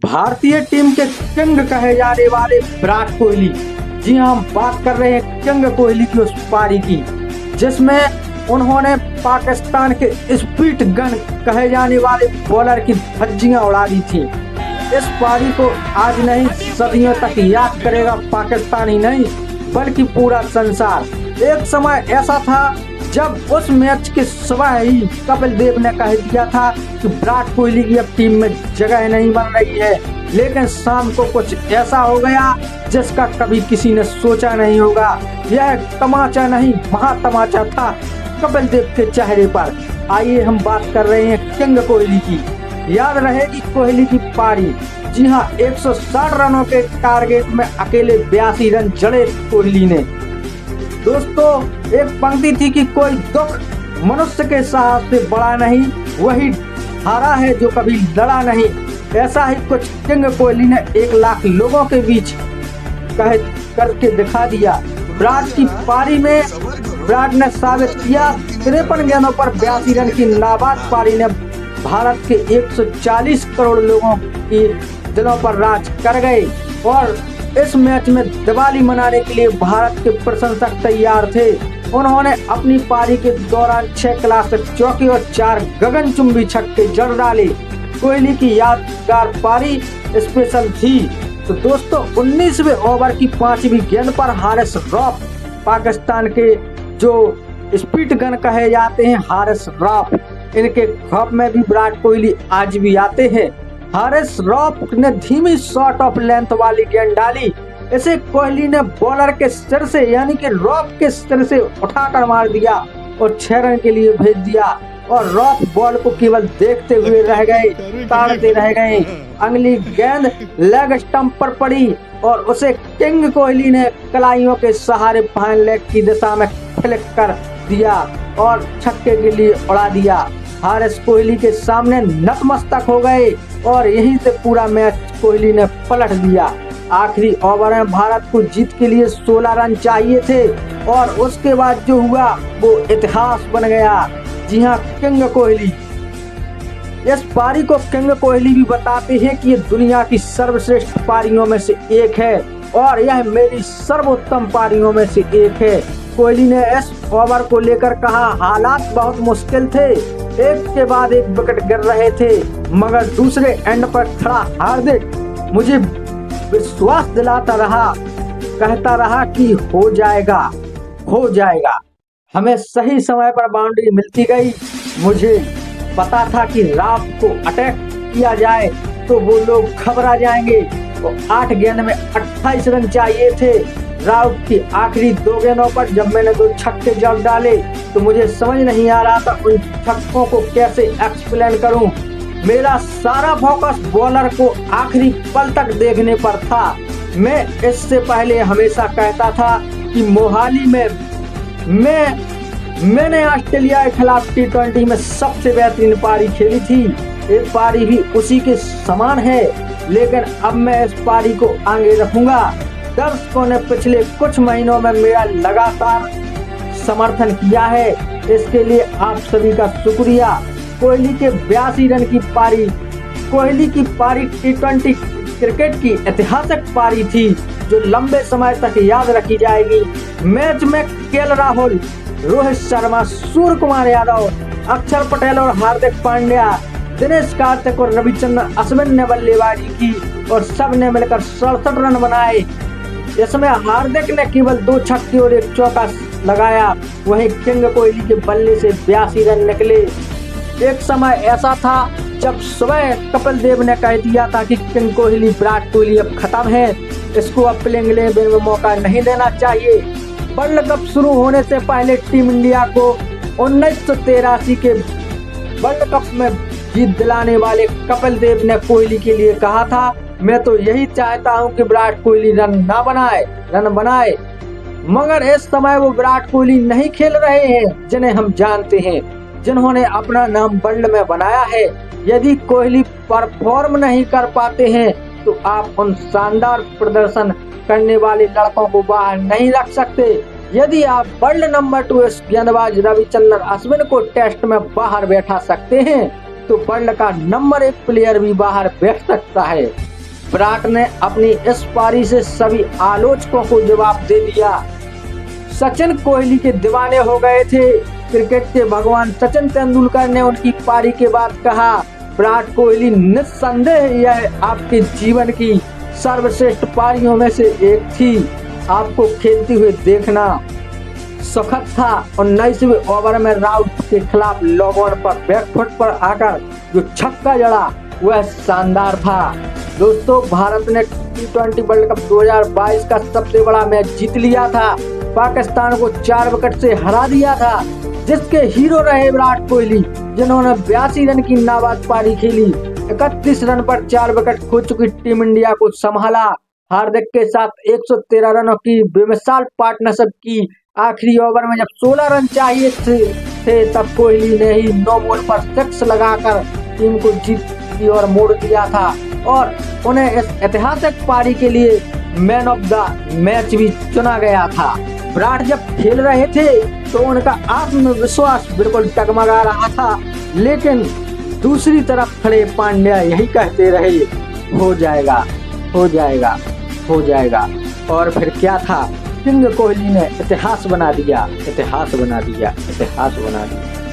भारतीय टीम के किंग कहे जाने वाले विराट कोहली। जी हाँ, हम बात कर रहे हैं किंग कोहली की उस पारी की जिसमें उन्होंने पाकिस्तान के स्पीड गन कहे जाने वाले बॉलर की धज्जियां उड़ा दी थी। इस पारी को आज नहीं सदियों तक याद करेगा पाकिस्तान ही नहीं बल्कि पूरा संसार। एक समय ऐसा था जब उस मैच के सुबह ही कपिल देव ने कह दिया था कि विराट कोहली की अब टीम में जगह नहीं बन रही है, लेकिन शाम को कुछ ऐसा हो गया जिसका कभी किसी ने सोचा नहीं होगा। यह तमाचा नहीं महातमाचा था कपिल देव के चेहरे पर। आइए हम बात कर रहे हैं किंग कोहली की। याद रहेगी कोहली की पारी। जी हाँ, 160 रनों के टारगेट में अकेले 82 रन जड़े कोहली ने। दोस्तों, एक पंक्ति थी कि कोई दुख मनुष्य के साहस से बड़ा नहीं, वही हारा है जो कभी लड़ा नहीं। ऐसा ही कुछ किंग कोहली ने 1 लाख लोगों के बीच कह करके दिखा दिया। विराट की पारी में विराट ने साबित किया। 53 गेंदों पर 82 रन की नाबाद पारी ने भारत के 140 करोड़ लोगों की दिलों पर राज कर गए और इस मैच में दिवाली मनाने के लिए भारत के प्रशंसक तैयार थे। उन्होंने अपनी पारी के दौरान 6 क्लासिक चौके और 4 गगनचुंबी छक्के जड़ डाले। कोहली की यादगार पारी स्पेशल थी। तो दोस्तों, 19वें ओवर की 5वीं गेंद पर हारिस रॉफ, पाकिस्तान के जो स्पीड गन कहे जाते हैं हारिस रॉफ, इनके खौफ में भी विराट कोहली आज भी आते हैं। हारिस रॉफ ने धीमी शॉट ऑफ लेंथ वाली गेंद डाली। इसे कोहली ने बॉलर के सिर से यानी कि रॉफ के सिर से उठाकर मार दिया और 6 रन के लिए भेज दिया और रॉफ बॉल को केवल देखते हुए रह गए, ताड़ते रह गए। अगली गेंद लेग स्टंप पर पड़ी और उसे किंग कोहली ने कलाइयों के सहारे फाइन लेग की दिशा में फ्लिक कर दिया और छक्के के लिए उड़ा दिया। हारिस कोहली के सामने नतमस्तक हो गए और यहीं से पूरा मैच कोहली ने पलट दिया। आखिरी ओवर में भारत को जीत के लिए 16 रन चाहिए थे और उसके बाद जो हुआ वो इतिहास बन गया। जी हाँ, किंग कोहली। इस पारी को किंग कोहली भी बताते हैं कि ये दुनिया की सर्वश्रेष्ठ पारियों में से एक है और यह मेरी सर्वोत्तम पारियों में से एक है। कोहली ने इस ओवर को लेकर कहा, हालात बहुत मुश्किल थे, एक के बाद एक विकेट गिर रहे थे, मगर दूसरे एंड पर खड़ा हार्दिक मुझे विश्वास दिलाता रहा, कहता रहा कि हो जाएगा हो जाएगा। हमें सही समय पर बाउंड्री मिलती गई। मुझे पता था कि राव को अटैक किया जाए तो वो लोग घबरा जाएंगे। तो 8 गेंद में 28 रन चाहिए थे। राव की आखिरी 2 गेंदों पर जब मैंने 2 छक्के जड़ डाले तो मुझे समझ नहीं आ रहा था उन छक्कों को कैसे एक्सप्लेन करूं। मेरा सारा फोकस बॉलर को आखिरी पल तक देखने पर था। मैं इससे पहले हमेशा कहता था कि मोहाली में मैंने ऑस्ट्रेलिया के खिलाफ T20 में सबसे बेहतरीन पारी खेली थी। ये पारी भी उसी के समान है, लेकिन अब मैं इस पारी को आगे रखूंगा। दर्शकों ने पिछले कुछ महीनों में मेरा लगातार समर्थन किया है, इसके लिए आप सभी का शुक्रिया। कोहली के 82 रन की पारी, कोहली की पारी T20 क्रिकेट की ऐतिहासिक पारी थी जो लंबे समय तक याद रखी जाएगी। मैच में केएल राहुल, रोहित शर्मा, सूर्य कुमार यादव, अक्षर पटेल और हार्दिक पांड्या, दिनेश कार्तिक और रविचंद्रन अश्विन ने बल्लेबाजी की और सब ने मिलकर 67 रन बनाए। इसमें हार्दिक ने केवल 2 छक्के और 1 चौका लगाया, वहीं किंग कोहली के बल्ले से 82 रन निकले। एक समय ऐसा था जब सुबह कपिल देव ने कह दिया था कि किंग कोहली विराट कोहली अब खत्म है, इसको अब प्लेइंग 11 में मौका नहीं देना चाहिए। वर्ल्ड कप शुरू होने से पहले टीम इंडिया को 1983 के वर्ल्ड कप में जीत दिलाने वाले कपिल देव ने कोहली के लिए कहा था, मैं तो यही चाहता हूं कि विराट कोहली रन बनाए। मगर इस समय वो विराट कोहली नहीं खेल रहे हैं जिन्हें हम जानते हैं, जिन्होंने अपना नाम वर्ल्ड में बनाया है। यदि कोहली परफॉर्म नहीं कर पाते हैं तो आप उन शानदार प्रदर्शन करने वाले लड़कों को बाहर नहीं रख सकते। यदि आप वर्ल्ड नंबर 2 गेंदबाज रविचंद्रन अश्विन को टेस्ट में बाहर बैठा सकते हैं तो वर्ल्ड का नंबर 1 प्लेयर भी बाहर बैठ सकता है। विराट ने अपनी इस पारी से सभी आलोचकों को जवाब दे दिया। सचिन कोहली के दीवाने हो गए थे। क्रिकेट के भगवान सचिन तेंदुलकर ने उनकी पारी के बाद कहा, विराट कोहली निस्संदेह यह आपके जीवन की सर्वश्रेष्ठ पारियों में से एक थी। आपको खेलते हुए देखना सुखद था। 19वें ओवर में राउत के खिलाफ लॉग ऑन पर बैकफुट पर आकर जो छक्का जड़ा वह शानदार था। दोस्तों, भारत ने T20 वर्ल्ड कप 2022 का सबसे बड़ा मैच जीत लिया था। पाकिस्तान को 4 विकेट से हरा दिया था, जिसके हीरो रहे विराट कोहली, जिन्होंने 82 रन की नाबाद पारी खेली। 31 रन पर 4 विकेट खो चुकी टीम इंडिया को संभाला। हार्दिक के साथ 113 रनों की बेमिसाल पार्टनरशिप की। आखिरी ओवर में जब 16 रन चाहिए थे तब कोहली ने ही नो बॉल पर 6 लगाकर टीम को जीत की ओर मोड़ दिया था और उन्हें इस ऐतिहासिक पारी के लिए मैन ऑफ द मैच भी चुना गया था। विराट जब खेल रहे थे तो उनका आत्मविश्वास बिल्कुल टगमगा रहा था, लेकिन दूसरी तरफ खड़े पांड्या यही कहते रहे, हो जाएगा, हो जाएगा, हो जाएगा। और फिर क्या था, किंग कोहली ने इतिहास बना दिया, इतिहास बना दिया, इतिहास बना दिया।